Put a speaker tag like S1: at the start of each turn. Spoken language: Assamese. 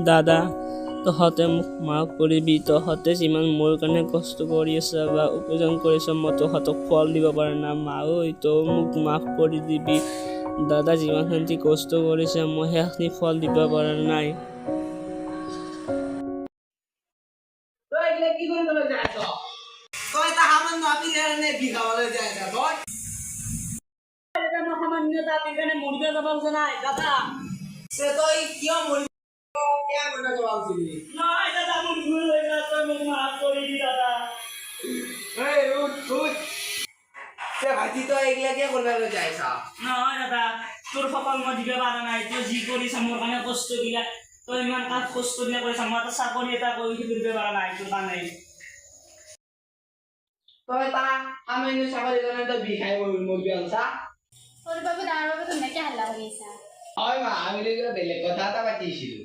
S1: দাদা তহঁতে মোক মাফ কৰিবি। তহঁতে যিমান মোৰ কাৰণে কষ্ট কৰি আছ বা উপাৰ্জন কৰিছ মই তহঁতক ফল দিব পৰা নাই। মা ঐ তই মোক মাফ কৰি দিবি। দাদা যিমানখিনি কষ্ট কৰিছে মই সেইখিনি ফল দিব পৰা নাই।
S2: কি কৰিবলৈ যাই আছ? তই তাহামান নাপি কাৰণে কি খাবলৈ যাই আছ তই? মই সামান্য তাপি কাৰণে মৰিব যাব খোজা নাই দাদা। তই কিয় মৰিব যাব খুজিলি? নাই দাদা মোৰ ভুল হৈ গ'ল। তই মোক মাফ কৰি দি দাদা। এই উঠ। ভাইটি তই এইগিলা কিয় কৰিবলৈ যাই আছ? নহয় দাদা তোৰ সফল মই দিব পৰা নাই। তই যি কৰিছ মোৰ কাৰণে কষ্ট দিলা। তই ইমান কষ্ট দিলা কৰিছ মই এটা চাকৰি এটা কৰি দিব পৰা নাই তোৰ কাৰণে। তই সামান্য চাকৰি কাৰণে তই বিষাই মৰিবি আনছা?
S3: তোৰ বাবে ডাঙৰ বাবে তুমি কি হাল্লা কৰি আছা?
S2: হয় মা আমি বেলেগ কথা এটা পাতিছিলো।